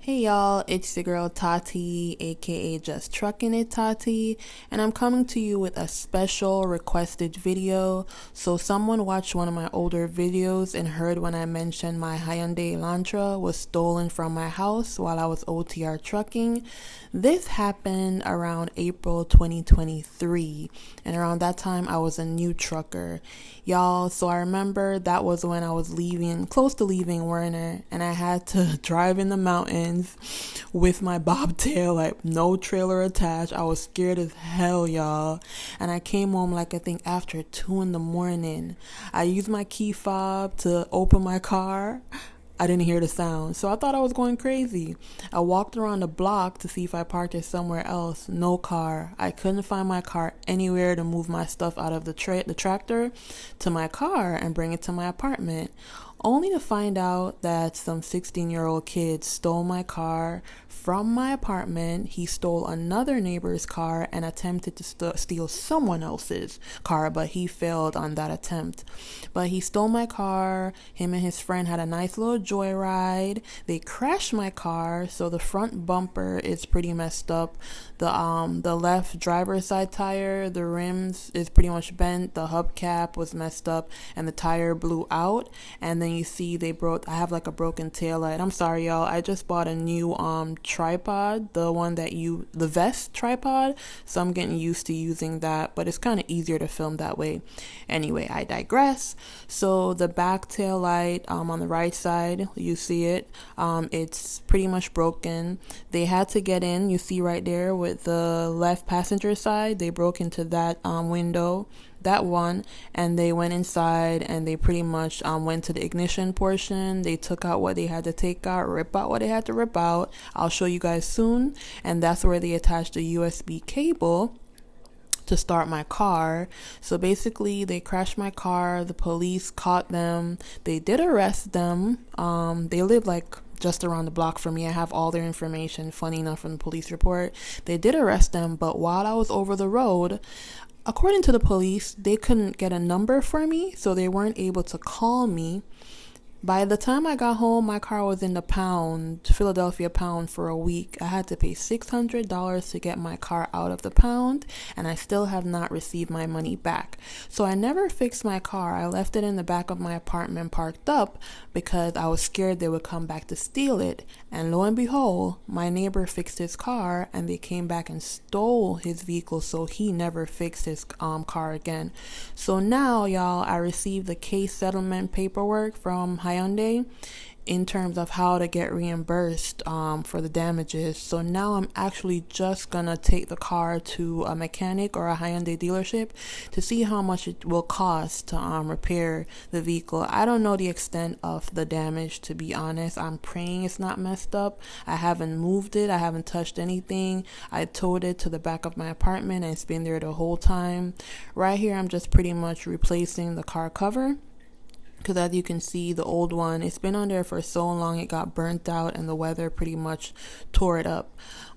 Hey y'all, it's your girl Tati, aka Just Trucking It Tati, and I'm coming to you with a special requested video. So someone watched one of my older videos and heard when I mentioned my Hyundai Elantra was stolen from my house while I was OTR trucking. This happened around April 2023, and around that time I was a new trucker. Y'all, so I remember that was when I was close to leaving Werner, and I had to drive in the mountains with my bobtail, like no trailer attached. I was scared as hell, y'all. And I came home I think after 2 in the morning. I used my key fob to open my car. I didn't hear the sound, so I thought I was going crazy. I walked around the block to see if I parked it somewhere else. No car. I couldn't find my car anywhere to move my stuff out of the tractor to my car and bring it to my apartment. Only to find out that some 16-year-old kid stole my car from my apartment. He stole another neighbor's car and attempted to steal someone else's car, but he failed on that attempt. But he stole my car. Him and his friend had a nice little joyride. They crashed my car, so the front bumper is pretty messed up. The left driver's side tire, the rims is pretty much bent. The hubcap was messed up, and the tire blew out. And then you see I have a broken tail light. I'm sorry, y'all. I just bought a new tripod, the vest tripod, so I'm getting used to using that, but it's kind of easier to film that way. Anyway, I digress. So the back tail light on the right side, you see it, it's pretty much broken. They had to get in, you see right there with the left passenger side, they broke into that window, that one, and they went inside and they pretty much went to the ignition portion. They took out what they had to take out, rip out what they had to rip out. I'll show you guys soon. And that's where they attached the USB cable to start my car. So basically they crashed my car. The police caught them. They did arrest them. They live just around the block from me. I have all their information, funny enough, from the police report. They did arrest them, but while I was over the road, according to the police, they couldn't get a number for me, so they weren't able to call me. By the time I got home, my car was in the Philadelphia pound, for a week. I had to pay $600 to get my car out of the pound, and I still have not received my money back. So I never fixed my car. I left it in the back of my apartment parked up because I was scared they would come back to steal it. And lo and behold, my neighbor fixed his car, and they came back and stole his vehicle, so he never fixed his car again. So now, y'all, I received the case settlement paperwork from Hyundai in terms of how to get reimbursed for the damages. So now I'm actually just gonna take the car to a mechanic or a Hyundai dealership to see how much it will cost to repair the vehicle. I don't know the extent of the damage, to be honest. I'm praying it's not messed up. I haven't moved it. I haven't touched anything. I towed it to the back of my apartment and it's been there the whole time. Right here, I'm just pretty much replacing the car cover, because as you can see, the old one, it's been on there for so long, it got burnt out and the weather pretty much tore it up.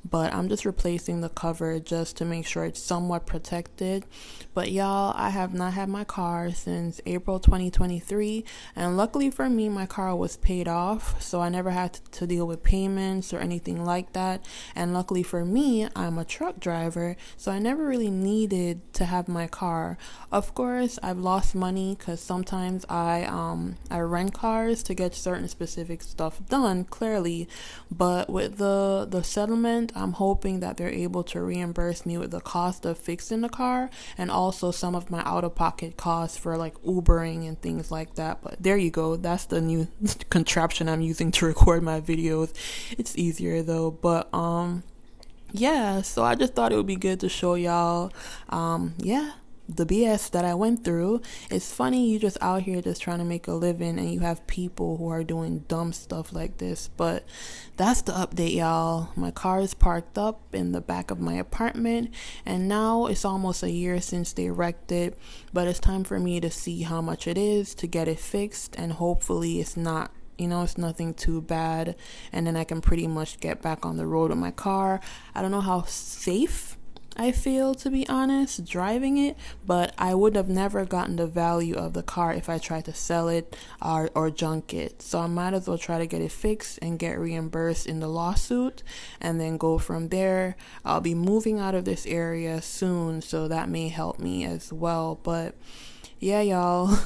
But I'm just replacing the cover just to make sure it's somewhat protected. But y'all, I have not had my car since April 2023, and luckily for me, my car was paid off, so I never had to deal with payments or anything like that. And luckily for me, I'm a truck driver, so I never really needed to have my car. Of course, I've lost money because sometimes I rent cars to get certain specific stuff done, clearly. But with the settlement, I'm hoping that they're able to reimburse me with the cost of fixing the car and also some of my out-of-pocket costs for Ubering and things like that. But there you go. That's the new contraption I'm using to record my videos. It's easier though. But yeah, so I just thought it would be good to show y'all the BS that I went through. It's funny, you just out here just trying to make a living and you have people who are doing dumb stuff like this. But that's the update, y'all. My car is parked up in the back of my apartment, and now it's almost a year since they wrecked it. But it's time for me to see how much it is to get it fixed, and hopefully it's not, it's nothing too bad, and then I can pretty much get back on the road with my car. I don't know how safe I feel, to be honest, driving it, but I would have never gotten the value of the car if I tried to sell it or junk it. So I might as well try to get it fixed and get reimbursed in the lawsuit and then go from there. I'll be moving out of this area soon, so that may help me as well. But yeah, y'all,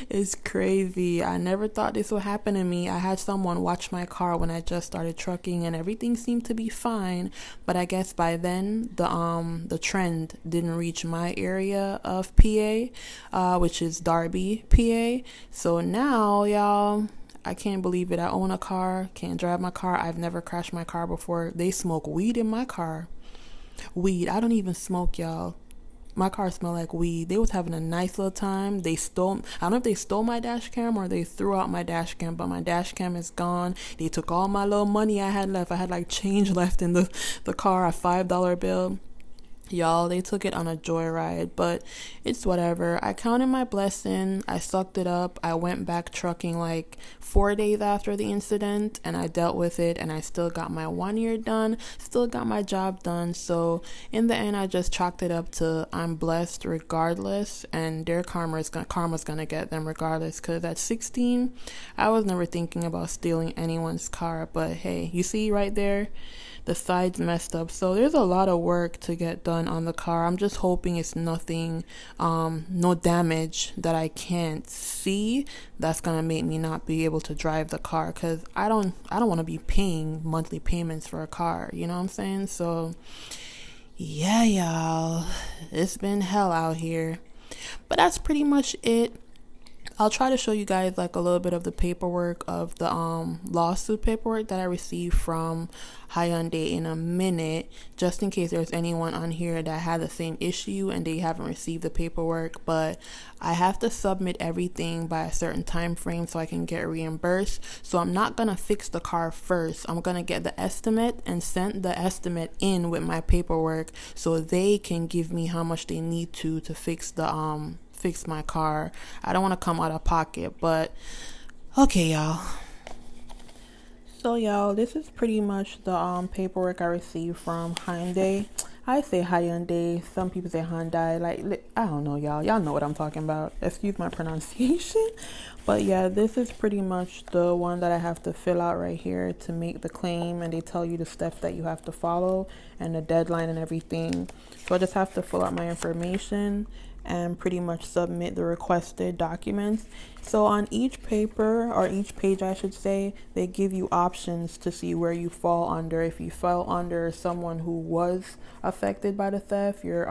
it's crazy. I never thought this would happen to me. I had someone watch my car when I just started trucking and everything seemed to be fine, but I guess by then the trend didn't reach my area of PA, which is Darby, PA. So now, y'all, I can't believe it. I own a car, can't drive my car. I've never crashed my car before. They smoke weed in my car. Weed. I don't even smoke, y'all. My car smelled like weed. They was having a nice little time. I don't know if they stole my dash cam or they threw out my dash cam, but my dash cam is gone. They took all my little money I had left. I had like change left in the car, a $5 bill. Y'all, they took it on a joyride, but it's whatever. I counted my blessing. I sucked it up. I went back trucking like 4 days after the incident and I dealt with it and I still got my 1 year done, still got my job done. So in the end, I just chalked it up to I'm blessed regardless, and their karma's gonna get them regardless, because at 16, I was never thinking about stealing anyone's car. But hey, you see right there, the sides messed up, so there's a lot of work to get done on the car. I'm just hoping it's nothing, no damage that I can't see that's gonna make me not be able to drive the car, because I don't want to be paying monthly payments for a car, you know what I'm saying? So yeah, y'all, it's been hell out here, but that's pretty much it. I'll try to show you guys like a little bit of the paperwork of the lawsuit paperwork that I received from Hyundai in a minute, just in case there's anyone on here that had the same issue and they haven't received the paperwork. But I have to submit everything by a certain time frame so I can get reimbursed. So I'm not gonna fix the car first. I'm gonna get the estimate and send the estimate in with my paperwork so they can give me how much they need to fix my car. I don't want to come out of pocket, but okay, y'all. So y'all, this is pretty much the paperwork I received from Hyundai. I say Hyundai, some people say Hyundai, like I don't know, y'all know what I'm talking about, excuse my pronunciation. But yeah, this is pretty much the one that I have to fill out right here to make the claim, and they tell you the steps that you have to follow and the deadline and everything. So I just have to fill out my information and pretty much submit the requested documents. So on each paper, or each page I should say, they give you options to see where you fall under. If you fell under someone who was affected by the theft, your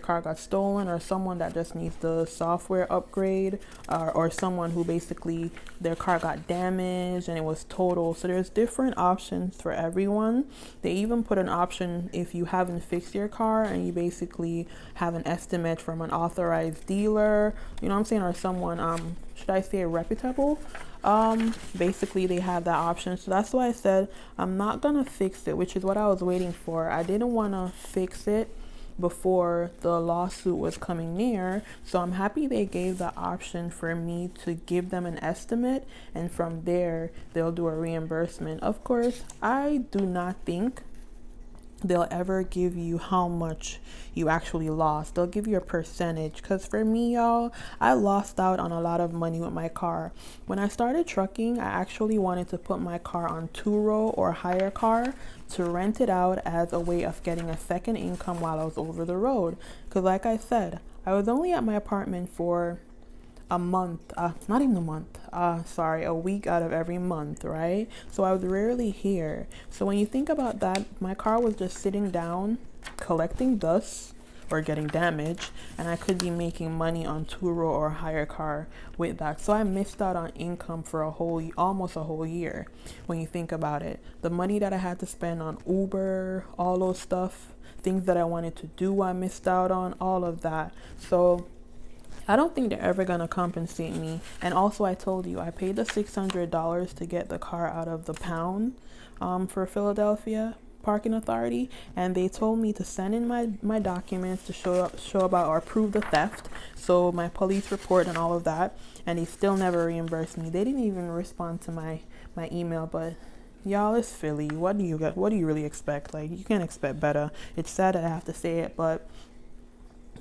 car got stolen, or someone that just needs the software upgrade, or someone who basically their car got damaged and it was total. So there's different options for everyone. They even put an option if you haven't fixed your car and you basically have an estimate from an authorized dealer, you know what I'm saying, or someone should I say reputable. Basically they have that option. So that's why I said I'm not gonna fix it, which is what I was waiting for. I didn't want to fix it before the lawsuit was coming near, so I'm happy they gave the option for me to give them an estimate, and from there they'll do a reimbursement. Of course, I do not think they'll ever give you how much you actually lost. They'll give you a percentage, because for me, y'all, I lost out on a lot of money with my car. When I started trucking, I actually wanted to put my car on two-row or hire car to rent it out as a way of getting a second income while I was over the road, because like I said, I was only at my apartment for a month, not even a month, a week out of every month, right? So I was rarely here. So when you think about that, my car was just sitting down collecting dust or getting damaged, and I could be making money on two-row or hire car with that. So I missed out on income for almost a whole year. When you think about it, the money that I had to spend on Uber, all those stuff, things that I wanted to do, I missed out on all of that. So I don't think they're ever gonna compensate me. And also, I told you I paid the $600 to get the car out of the pound for Philadelphia Parking Authority, and they told me to send in my documents to show about or prove the theft, so my police report and all of that, and they still never reimbursed me. They didn't even respond to my email, but Y'all, it's Philly. What do you really expect? Like, you can't expect better. It's sad that I have to say it, but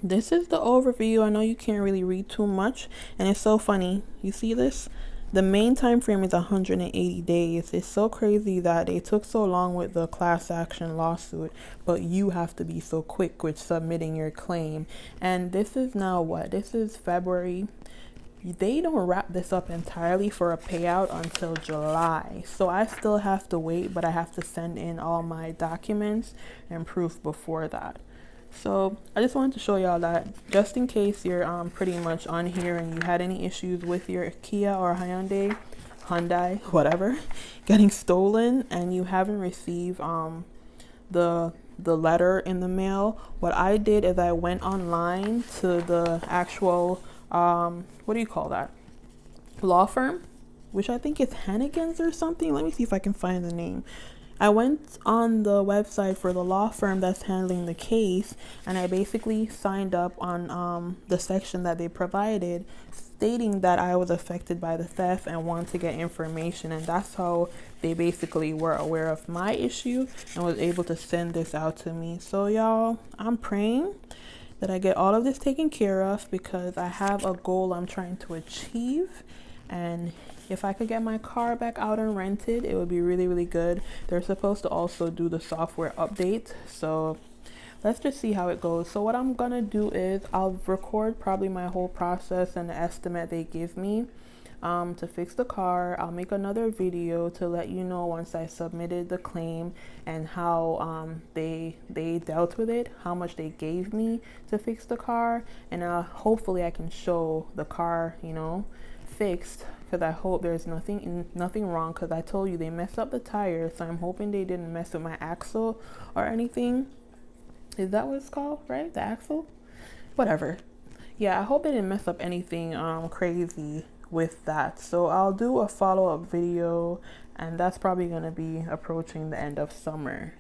this is the overview. I know you can't really read too much, and it's so funny. You see this? The main time frame is 180 days. It's so crazy that they took so long with the class action lawsuit, but you have to be so quick with submitting your claim. And this is now what? This is February. They don't wrap this up entirely for a payout until July. So I still have to wait, but I have to send in all my documents and proof before that. So I just wanted to show y'all that just in case you're pretty much on here and you had any issues with your Kia or Hyundai, whatever, getting stolen and you haven't received the letter in the mail. What I did is I went online to the actual what do you call that, law firm, which I think is Hannigan's or something. Let me see if I can find the name. I went on the website for the law firm that's handling the case, and I basically signed up on the section that they provided stating that I was affected by the theft and want to get information, and that's how they basically were aware of my issue and was able to send this out to me. So y'all, I'm praying that I get all of this taken care of because I have a goal I'm trying to achieve, and if I could get my car back out and rented, it would be really, really good. They're supposed to also do the software update, so let's just see how it goes. So what I'm gonna do is I'll record probably my whole process and the estimate they give me to fix the car. I'll make another video to let you know once I submitted the claim and how they dealt with it, how much they gave me to fix the car, and hopefully I can show the car, you know, fixed, because I hope there's nothing wrong, because I told you they messed up the tires, so I'm hoping they didn't mess with my axle or anything. Is that what it's called, right? The axle, whatever. Yeah, I hope they didn't mess up anything crazy with that. So I'll do a follow-up video, and that's probably going to be approaching the end of summer,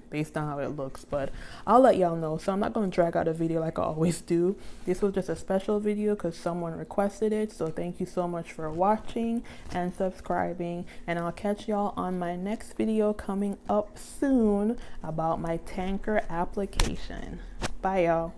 based on how it looks, but I'll let y'all know. So I'm not going to drag out a video like I always do. This was just a special video because someone requested it, so thank you so much for watching and subscribing, and I'll catch y'all on my next video coming up soon about my tanker application. Bye y'all.